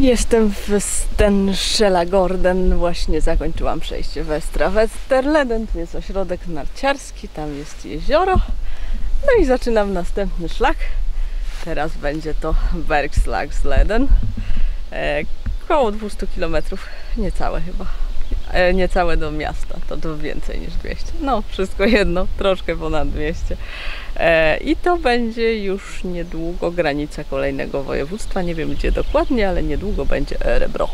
Jestem w Stenshela-Gordon, właśnie zakończyłam przejście Västra Västerleden, tu jest ośrodek narciarski, tam jest jezioro. No i zaczynam następny szlak. Teraz będzie to Bergslagsleden. Około 200 km, niecałe chyba. Niecałe do miasta, to więcej niż 200. No, wszystko jedno, troszkę ponad 200. I to będzie już niedługo granica kolejnego województwa. Nie wiem gdzie dokładnie, ale niedługo będzie Örebro.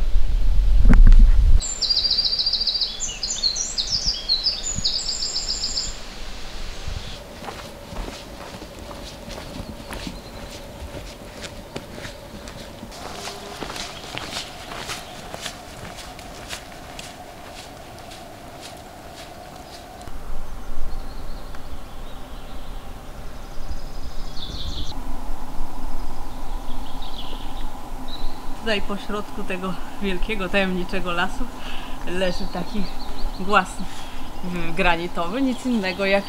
Tutaj po środku tego wielkiego, tajemniczego lasu leży taki głaz granitowy, nic innego jak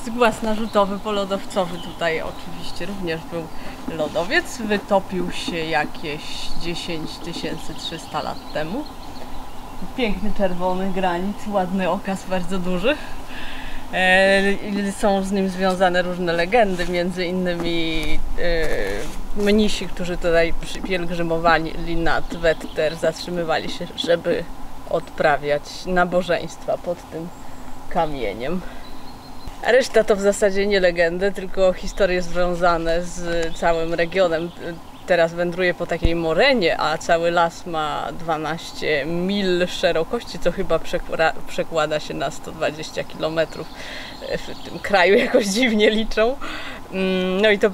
głaz narzutowy polodowcowy. Tutaj oczywiście również był lodowiec, wytopił się jakieś 10 300 lat temu. Piękny czerwony granit, ładny okaz, bardzo duży. Są z nim związane różne legendy, między innymi mnisi, którzy tutaj pielgrzymowali nad Wetter, zatrzymywali się, żeby odprawiać nabożeństwa pod tym kamieniem. A reszta to w zasadzie nie legendy, tylko historie związane z całym regionem. Teraz wędruję po takiej morenie, a cały las ma 12 mil szerokości, co chyba przekłada się na 120 km. W tym kraju jakoś dziwnie liczą. No i to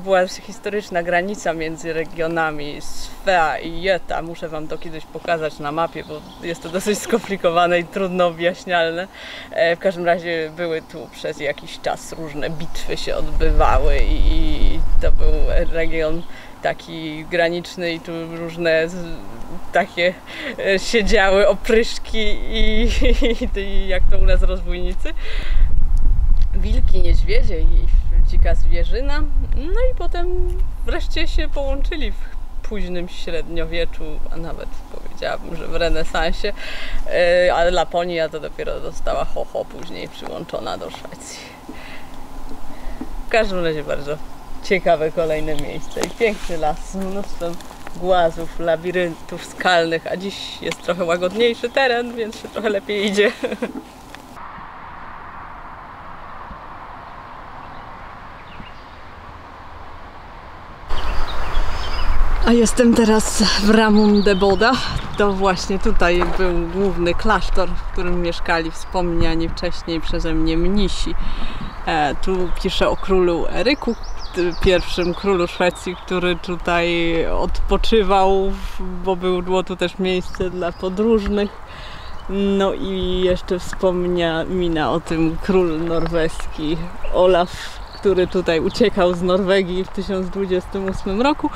była historyczna granica między regionami Svea i Göta. Muszę wam to kiedyś pokazać na mapie, bo jest to dosyć skomplikowane i trudno objaśnialne. W każdym razie były tu przez jakiś czas różne bitwy się odbywały i to był region taki graniczny i tu różne takie siedziały opryszki i jak to u nas rozbójnicy. Wilki, niedźwiedzie i dzika zwierzyna. No i potem wreszcie się połączyli w późnym średniowieczu, a nawet powiedziałabym, że w renesansie. Ale Laponia to dopiero została później przyłączona do Szwecji. W każdym razie bardzo ciekawe kolejne miejsce i piękny las z mnóstwem głazów, labiryntów skalnych, a dziś jest trochę łagodniejszy teren, więc się trochę lepiej idzie. A jestem teraz w Ramundeboda. To właśnie tutaj był główny klasztor, w którym mieszkali wspomniani wcześniej przeze mnie mnisi. Tu piszę o królu Eryku, pierwszym królu Szwecji, który tutaj odpoczywał, bo było tu też miejsce dla podróżnych. No i jeszcze wspomina o tym król norweski Olaf, który tutaj uciekał z Norwegii w 1028 roku.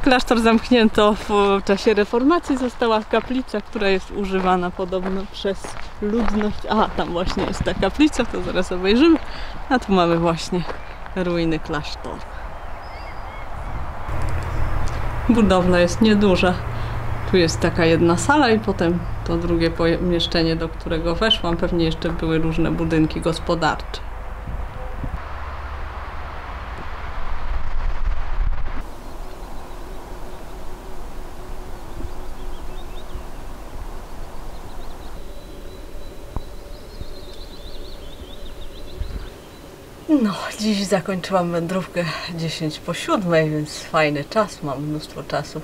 Klasztor zamknięto w czasie reformacji, została kaplica, która jest używana podobno przez ludność. Aha, tam właśnie jest ta kaplica, to zaraz obejrzymy. A tu mamy właśnie ruiny klasztoru. Budowla jest nieduża. Tu jest taka jedna sala i potem to drugie pomieszczenie, do którego weszłam. Pewnie jeszcze były różne budynki gospodarcze. No, dziś zakończyłam wędrówkę 10 po 7, więc fajny czas, mam mnóstwo czasu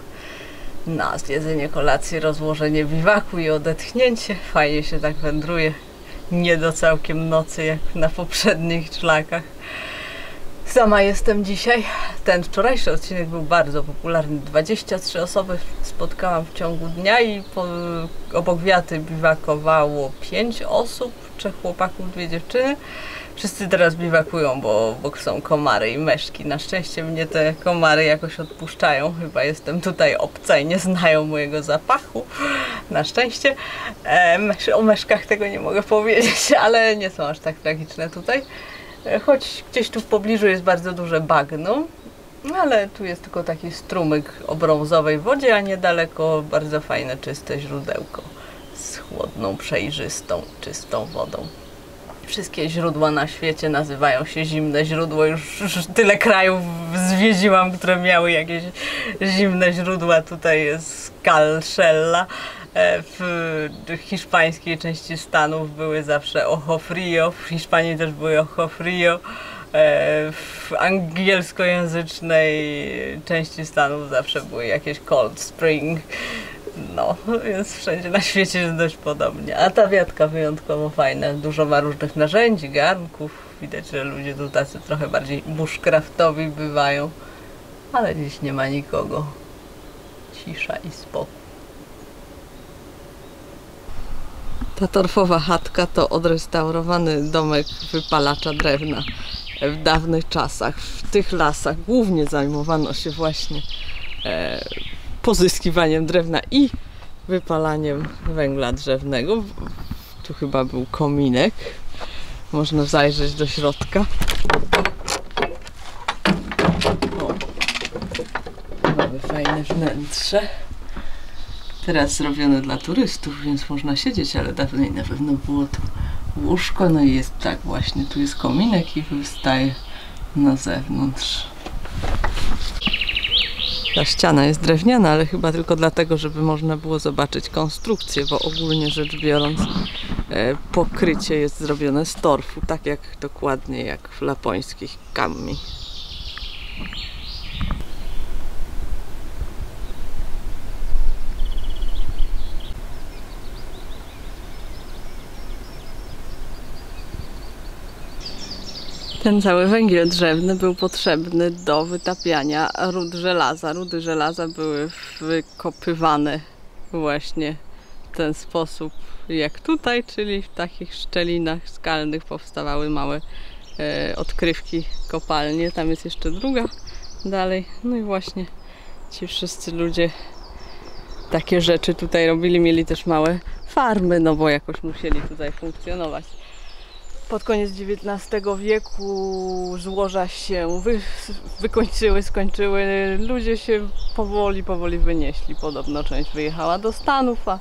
na zjedzenie kolacji, rozłożenie biwaku i odetchnięcie. Fajnie się tak wędruje, nie do całkiem nocy jak na poprzednich szlakach. Sama jestem dzisiaj. Ten wczorajszy odcinek był bardzo popularny. 23 osoby spotkałam w ciągu dnia i obok wiaty biwakowało 5 osób, 3 chłopaków, 2 dziewczyny. Wszyscy teraz biwakują, bo są komary i meszki. Na szczęście mnie te komary jakoś odpuszczają. Chyba jestem tutaj obca i nie znają mojego zapachu. Na szczęście. O meszkach tego nie mogę powiedzieć, ale nie są aż tak tragiczne tutaj. Choć gdzieś tu w pobliżu jest bardzo duże bagno. Ale tu jest tylko taki strumyk o brązowej wodzie, a niedaleko bardzo fajne, czyste źródełko z chłodną, przejrzystą, czystą wodą. Wszystkie źródła na świecie nazywają się zimne źródło. Już tyle krajów zwiedziłam, które miały jakieś zimne źródła. Tutaj jest Calcella. W hiszpańskiej części Stanów były zawsze Ojo Frio. W Hiszpanii też były Ojo Frio. W angielskojęzycznej części Stanów zawsze były jakieś Cold Spring. No, więc wszędzie na świecie jest dość podobnie. A ta wiatka wyjątkowo fajna. Dużo ma różnych narzędzi, garnków. Widać, że ludzie tu tacy trochę bardziej bushcraftowi bywają. Ale dziś nie ma nikogo. Cisza i spokój. Ta torfowa chatka to odrestaurowany domek wypalacza drewna. W dawnych czasach, w tych lasach głównie zajmowano się właśnie pozyskiwaniem drewna i wypalaniem węgla drzewnego. Tu chyba był kominek. Można zajrzeć do środka. O, mamy fajne wnętrze. Teraz zrobione dla turystów, więc można siedzieć, ale dawniej na pewno było tu łóżko. No i jest tak właśnie, tu jest kominek i wystaje na zewnątrz. Ta ściana jest drewniana, ale chyba tylko dlatego, żeby można było zobaczyć konstrukcję, bo ogólnie rzecz biorąc pokrycie jest zrobione z torfu, tak jak dokładnie jak w lapońskich kammi. Ten cały węgiel drzewny był potrzebny do wytapiania rud żelaza. Rudy żelaza były wykopywane właśnie w ten sposób jak tutaj, czyli w takich szczelinach skalnych powstawały małe odkrywki, kopalnie. Tam jest jeszcze druga dalej. No i właśnie ci wszyscy ludzie takie rzeczy tutaj robili. Mieli też małe farmy, no bo jakoś musieli tutaj funkcjonować. Pod koniec XIX wieku złoża się skończyły. Ludzie się powoli wynieśli. Podobno część wyjechała do Stanów, a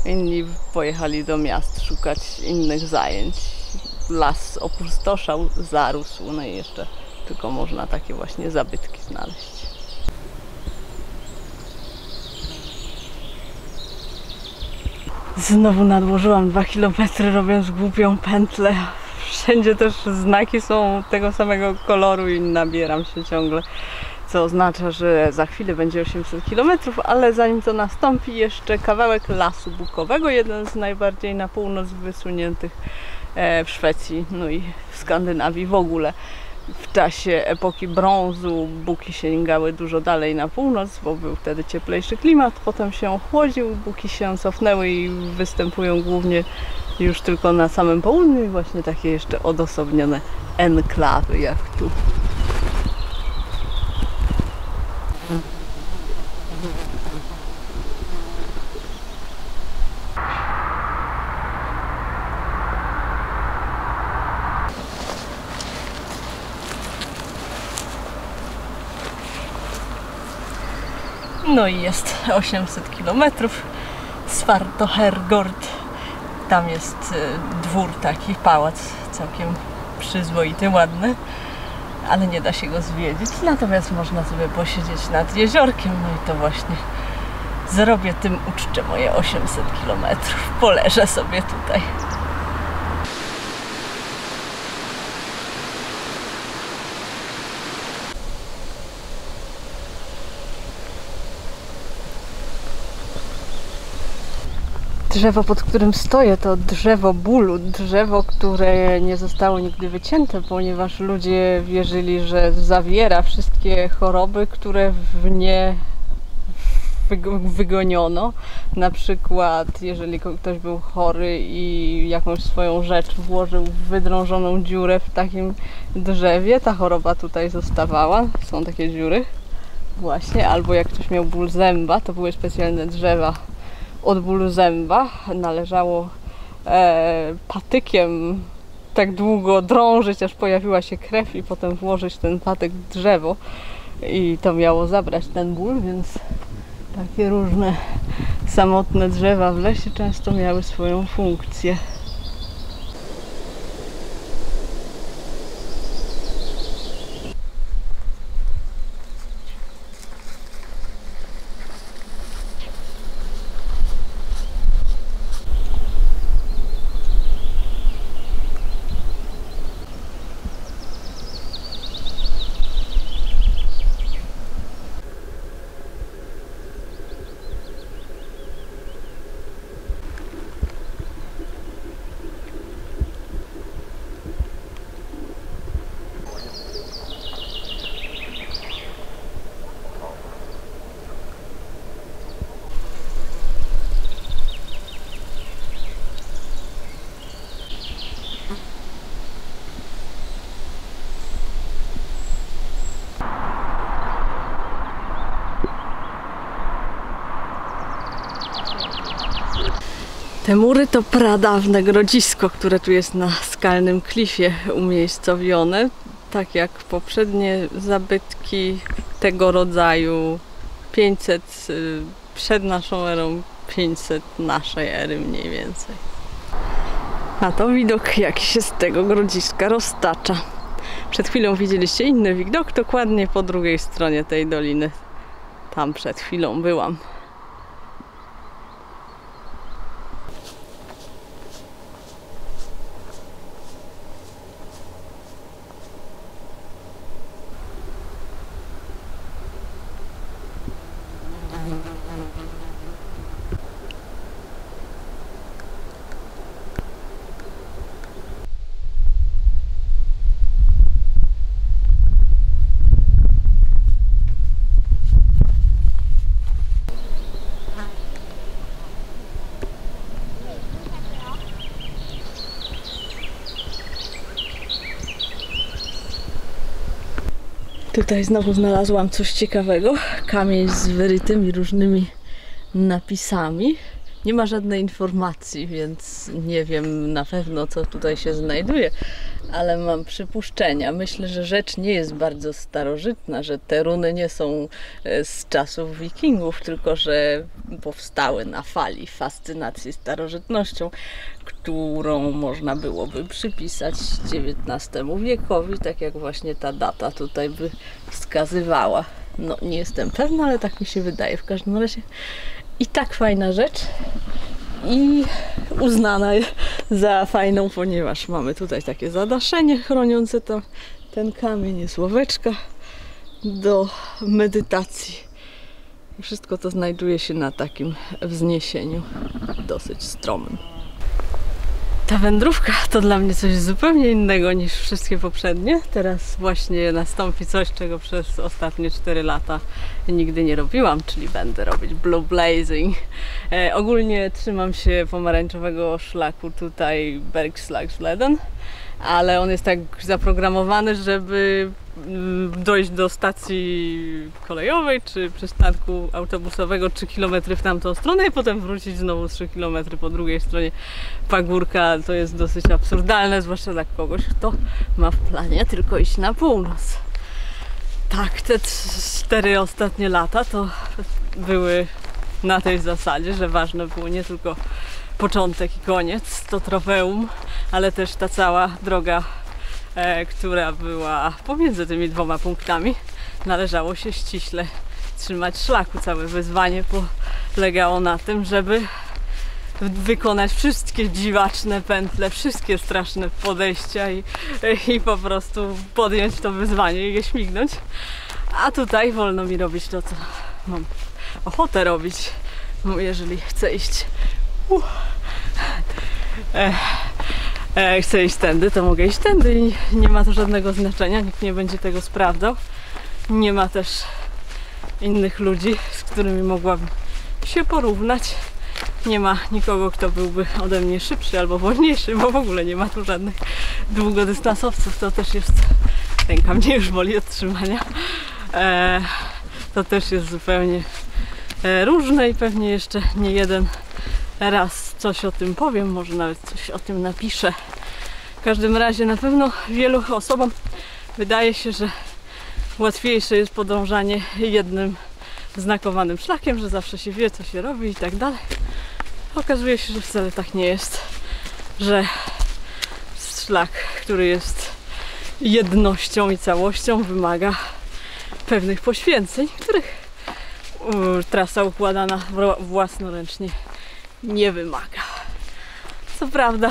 inni pojechali do miast szukać innych zajęć. Las opustoszał, zarósł, no i jeszcze tylko można takie właśnie zabytki znaleźć. Znowu nadłożyłam 2 km, robiąc głupią pętlę. Wszędzie też znaki są tego samego koloru i nabieram się ciągle, co oznacza, że za chwilę będzie 800 km, ale zanim to nastąpi, jeszcze kawałek lasu bukowego, jeden z najbardziej na północ wysuniętych w Szwecji, no i w Skandynawii w ogóle. W czasie epoki brązu buki sięgały dużo dalej na północ, bo był wtedy cieplejszy klimat, potem się ochłodził, buki się cofnęły i występują głównie już tylko na samym południu i właśnie takie jeszcze odosobnione enklawy jak tu. No i jest 800 km. Svartohergård. Tam jest dwór, taki pałac całkiem przyzwoity, ładny, ale nie da się go zwiedzić. Natomiast można sobie posiedzieć nad jeziorkiem, no i to właśnie zrobię, tym uczczę moje 800 km. Poleżę sobie tutaj. Drzewo, pod którym stoję, to drzewo bólu, drzewo, które nie zostało nigdy wycięte, ponieważ ludzie wierzyli, że zawiera wszystkie choroby, które w nie wygoniono. Na przykład, jeżeli ktoś był chory i jakąś swoją rzecz włożył w wydrążoną dziurę w takim drzewie, ta choroba tutaj zostawała. Są takie dziury właśnie. Albo jak ktoś miał ból zęba, to były specjalne drzewa od bólu zęba. Należało patykiem tak długo drążyć, aż pojawiła się krew i potem włożyć ten patyk w drzewo. i to miało zabrać ten ból, więc takie różne samotne drzewa w lesie często miały swoją funkcję. Te mury to pradawne grodzisko, które tu jest na skalnym klifie umiejscowione. Tak jak poprzednie zabytki tego rodzaju, 500 przed naszą erą, 500 naszej ery mniej więcej. A to widok, jaki się z tego grodziska roztacza. Przed chwilą widzieliście inny widok, dokładnie po drugiej stronie tej doliny. Tam przed chwilą byłam. Tutaj znowu znalazłam coś ciekawego. Kamień z wyrytymi różnymi napisami. Nie ma żadnej informacji, więc nie wiem na pewno, co tutaj się znajduje, ale mam przypuszczenia. Myślę, że rzecz nie jest bardzo starożytna, że te runy nie są z czasów wikingów, tylko że powstały na fali fascynacji starożytnością, którą można byłoby przypisać XIX wiekowi, tak jak właśnie ta data tutaj by wskazywała. No nie jestem pewna, ale tak mi się wydaje. W każdym razie i tak fajna rzecz i uznana za fajną, ponieważ mamy tutaj takie zadaszenie chroniące ten kamień, jest ławeczka do medytacji. Wszystko to znajduje się na takim wzniesieniu dosyć stromym. Ta wędrówka to dla mnie coś zupełnie innego niż wszystkie poprzednie. Teraz właśnie nastąpi coś, czego przez ostatnie 4 lata nigdy nie robiłam, czyli będę robić blue blazing. Ogólnie trzymam się pomarańczowego szlaku tutaj Bergslagsleden, ale on jest tak zaprogramowany, żeby dojść do stacji kolejowej czy przystanku autobusowego 3 km w tamtą stronę i potem wrócić znowu 3 km po drugiej stronie pagórka. To jest dosyć absurdalne, zwłaszcza dla kogoś, kto ma w planie tylko iść na północ. Tak, te 4 ostatnie lata to były na tej zasadzie, że ważne było nie tylko początek i koniec, to trofeum, ale też ta cała droga, która była pomiędzy tymi 2 punktami. Należało się ściśle trzymać szlaku. Całe wyzwanie polegało na tym, żeby wykonać wszystkie dziwaczne pętle, wszystkie straszne podejścia i po prostu podjąć to wyzwanie i je śmignąć. A tutaj wolno mi robić to, co mam ochotę robić, jeżeli chcę iść. Chcę iść tędy, to mogę iść tędy i nie ma to żadnego znaczenia, nikt nie będzie tego sprawdzał. Nie ma też innych ludzi, z którymi mogłabym się porównać. Nie ma nikogo, kto byłby ode mnie szybszy albo wolniejszy, bo w ogóle nie ma tu żadnych długodystansowców. To też jest... Ręka mnie już boli od trzymania. To też jest zupełnie różne i pewnie jeszcze nie jeden raz coś o tym powiem, może nawet coś o tym napiszę. W każdym razie na pewno wielu osobom wydaje się, że łatwiejsze jest podążanie jednym znakowanym szlakiem, że zawsze się wie, co się robi i tak dalej. Okazuje się, że wcale tak nie jest, że szlak, który jest jednością i całością, wymaga pewnych poświęceń, których trasa układana własnoręcznie nie wymaga. Co prawda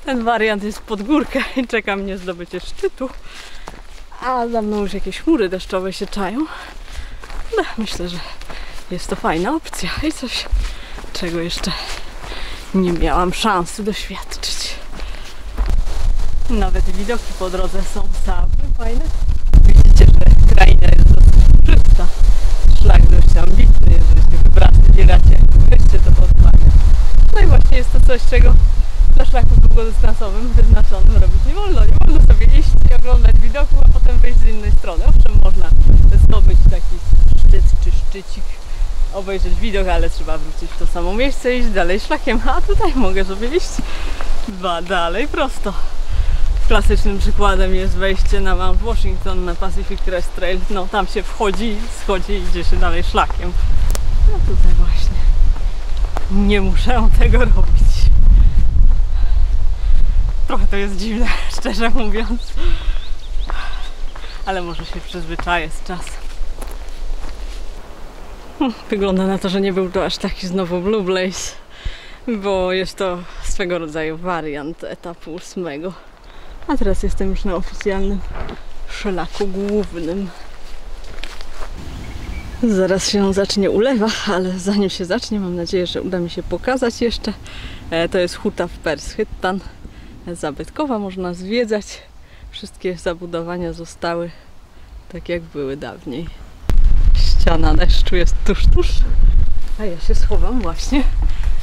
ten wariant jest pod górkę i czeka mnie zdobycie szczytu, a za mną już jakieś chmury deszczowe się czają. No, myślę, że jest to fajna opcja i coś, czego jeszcze nie miałam szansy doświadczyć. Nawet widoki po drodze są całkiem fajne. Widzicie, że kraina jest dosyć puszysta. Szlak dość ambitny, jeżeli się wybieracie, weźcie to pod uwagę. No i właśnie jest to coś, czego na szlaku długodystansowym wyznaczonym robić nie wolno. Nie wolno sobie iść i oglądać widoku, a potem wyjść z innej strony. Owszem, można zdobyć taki szczyt czy szczycik, obejrzeć widok, ale trzeba wrócić w to samo miejsce i iść dalej szlakiem. A tutaj mogę sobie iść dalej prosto. Klasycznym przykładem jest wejście na Mount Washington na Pacific Crest Trail. No tam się wchodzi, schodzi i idzie się dalej szlakiem. No tutaj właśnie nie muszę tego robić. Trochę to jest dziwne, szczerze mówiąc. Ale może się przyzwyczaję z czasem. Wygląda na to, że nie był to aż taki znowu Blue Blaze, bo jest to swego rodzaju wariant etapu 8. A teraz jestem już na oficjalnym szlaku głównym. Zaraz się zacznie ulewa, ale zanim się zacznie, mam nadzieję, że uda mi się pokazać jeszcze. To jest huta w Pershittan. Zabytkowa, można zwiedzać. Wszystkie zabudowania zostały tak, jak były dawniej. Ściana deszczu jest tuż, a ja się schowam właśnie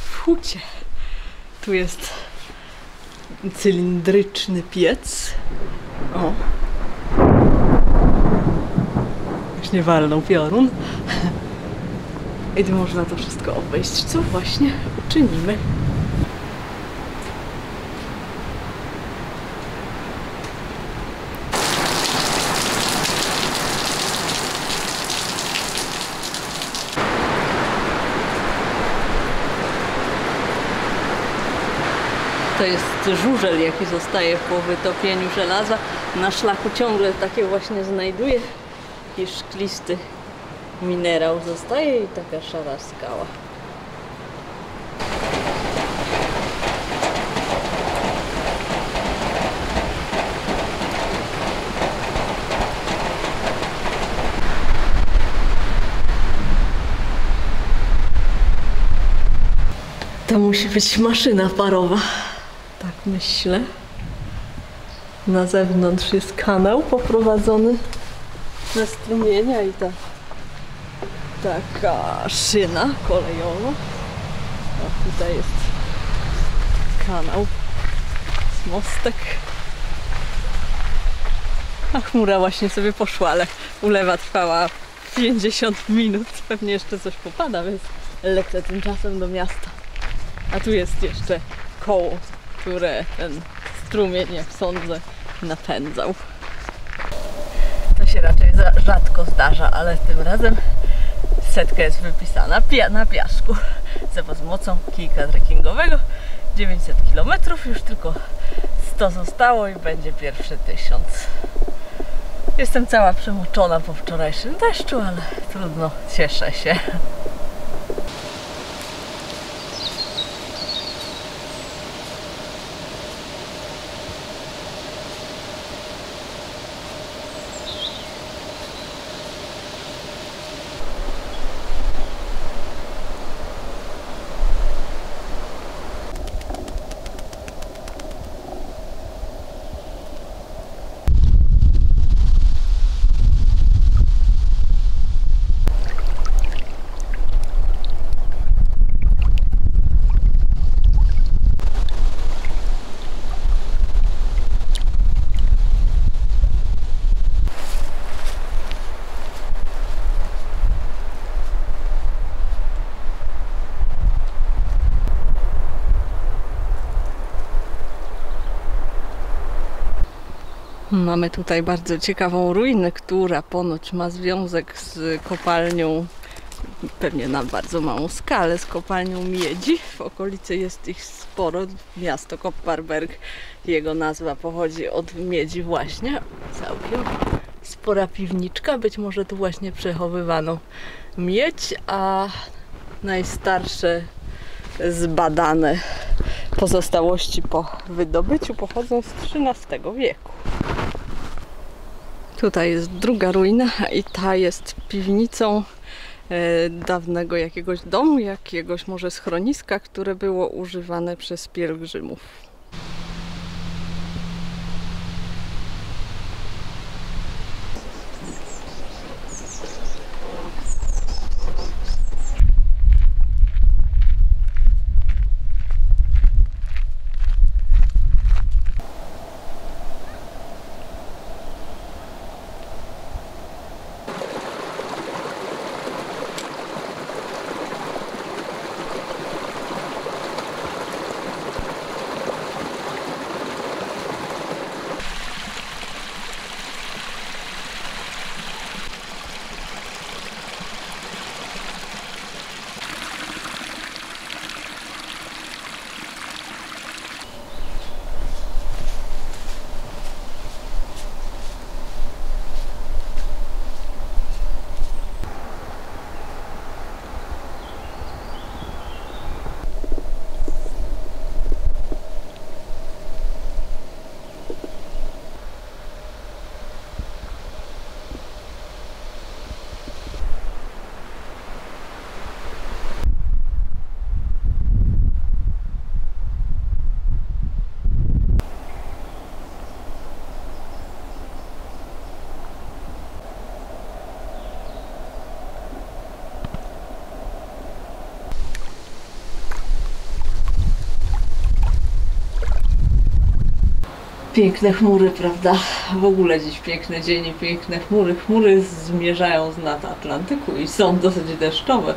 w hucie. Tu jest cylindryczny piec. O! Właśnie walnął piorun. I tu można to wszystko obejść, co właśnie uczynimy. To jest żużel, jaki zostaje po wytopieniu żelaza. Na szlaku ciągle takie właśnie znajduję. I szklisty minerał zostaje i taka szara skała. To musi być maszyna parowa. Tak myślę. Na zewnątrz jest kanał poprowadzony ze strumienia i taka szyna kolejowa. A tutaj jest kanał, mostek. A chmura właśnie sobie poszła, ale ulewa trwała 50 minut. Pewnie jeszcze coś popada, więc lecę tymczasem do miasta. A tu jest jeszcze koło, które ten strumień, jak sądzę, napędzał. To się raczej rzadko zdarza, ale tym razem setka jest wypisana na piasku. Za pomocą kijka trekkingowego 900 km, już tylko 100 zostało i będzie pierwszy 1000. Jestem cała przemoczona po wczorajszym deszczu, ale trudno, cieszę się. Mamy tutaj bardzo ciekawą ruinę, która ponoć ma związek z kopalnią, pewnie na bardzo małą skalę, z kopalnią miedzi. W okolicy jest ich sporo. Miasto Kopparberg, jego nazwa pochodzi od miedzi właśnie. Całkiem spora piwniczka, być może tu właśnie przechowywano miedź, a najstarsze zbadane pozostałości po wydobyciu pochodzą z XIII wieku. Tutaj jest druga ruina i ta jest piwnicą dawnego jakiegoś domu, jakiegoś może schroniska, które było używane przez pielgrzymów. Piękne chmury, prawda? W ogóle dziś piękny dzień i piękne chmury. Chmury zmierzają z nad Atlantyku i są dosyć deszczowe.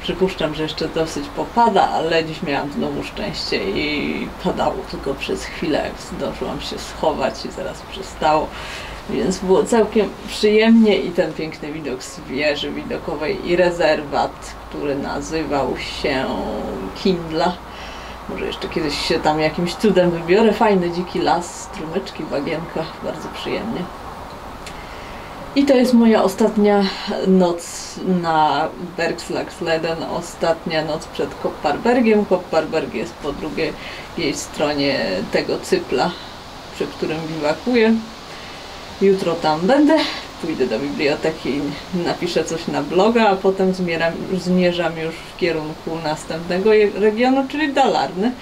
Przypuszczam, że jeszcze dosyć popada, ale dziś miałam znowu szczęście i padało tylko przez chwilę. Zdążyłam się schować i zaraz przestało. Więc było całkiem przyjemnie i ten piękny widok z wieży widokowej i rezerwat, który nazywał się Kindla. Może jeszcze kiedyś się tam jakimś cudem wybiorę. Fajny, dziki las, strumyczki, bagienka, bardzo przyjemnie. I to jest moja ostatnia noc na Bergslagsleden, ostatnia noc przed Kopparbergiem. Kopparberg jest po drugiej stronie tego cypla, przy którym biwakuję. Jutro tam będę, pójdę do biblioteki i napiszę coś na bloga, a potem zmierzam już w kierunku następnego regionu, czyli Dalarny.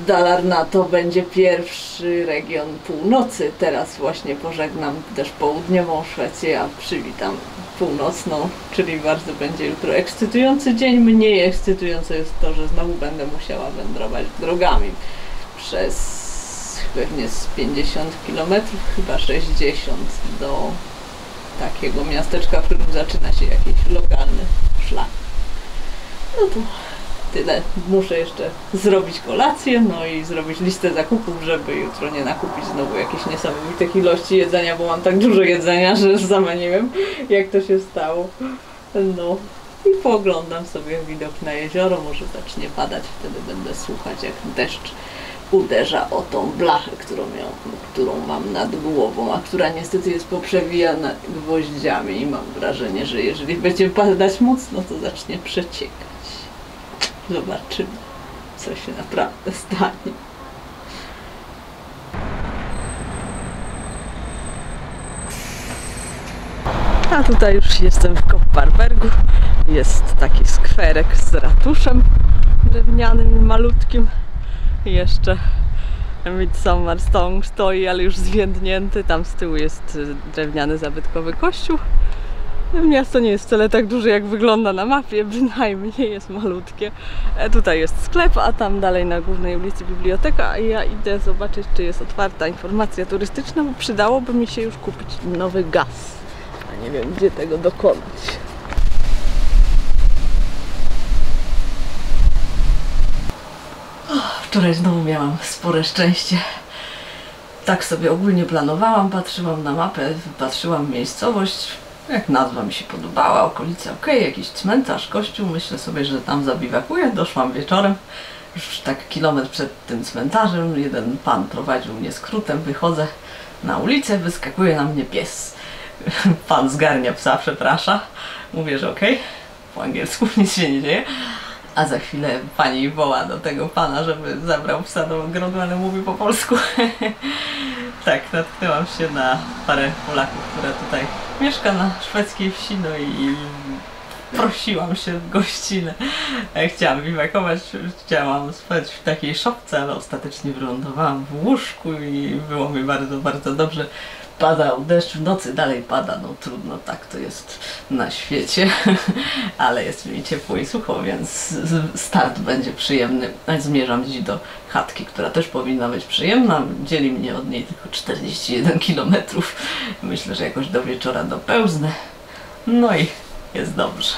Dalarna to będzie pierwszy region północy. Teraz właśnie pożegnam też południową Szwecję, a przywitam północną, czyli bardzo będzie jutro ekscytujący dzień. Mniej ekscytujące jest to, że znowu będę musiała wędrować drogami przez pewnie z 50 km, chyba 60 do takiego miasteczka, w którym zaczyna się jakiś lokalny szlak. No to tyle. Muszę jeszcze zrobić kolację, no i zrobić listę zakupów, żeby jutro nie nakupić znowu jakiejś niesamowitych ilości jedzenia, bo mam tak dużo jedzenia, że sama nie wiem, jak to się stało. No i pooglądam sobie widok na jezioro, może zacznie padać, wtedy będę słuchać, jak deszcz uderza o tą blachę, którą mam nad głową, a która niestety jest poprzewijana gwoździami i mam wrażenie, że jeżeli będzie padać mocno, to zacznie przeciekać. Zobaczymy, co się naprawdę stanie. A tutaj już jestem w Kopparbergu. Jest taki skwerek z ratuszem drewnianym i malutkim. Jeszcze Midsommar-Stone stoi, ale już zwiędnięty. Tam z tyłu jest drewniany zabytkowy kościół. Miasto nie jest wcale tak duże, jak wygląda na mapie, bynajmniej jest malutkie. Tutaj jest sklep, a tam dalej na głównej ulicy biblioteka, a ja idę zobaczyć, czy jest otwarta informacja turystyczna, bo przydałoby mi się już kupić nowy gaz. A nie wiem, gdzie tego dokonać. Wczoraj znowu miałam spore szczęście. Tak sobie ogólnie planowałam, patrzyłam na mapę, patrzyłam miejscowość, jak nazwa mi się podobała, okolice ok, jakiś cmentarz, kościół, myślę sobie, że tam zabiwakuję. Doszłam wieczorem, już tak kilometr przed tym cmentarzem, jeden pan prowadził mnie skrótem, wychodzę na ulicę, wyskakuje na mnie pies. Pan zgarnia psa, przeprasza, mówię, że okej, po angielsku nic się nie dzieje. A za chwilę pani woła do tego pana, żeby zabrał psa do ogrodu, ale mówi po polsku. Tak, natknęłam się na parę Polaków, która tutaj mieszka na szwedzkiej wsi, no i prosiłam się w gościnę. Chciałam biwakować, chciałam spać w takiej szopce, ale ostatecznie wylądowałam w łóżku i było mi bardzo, bardzo dobrze. Padał deszcz, w nocy dalej pada, no trudno, tak to jest na świecie, ale jest mi ciepło i sucho, więc start będzie przyjemny. Zmierzam dziś do chatki, która też powinna być przyjemna, dzieli mnie od niej tylko 41 km. Myślę, że jakoś do wieczora dopełznę, no i jest dobrze.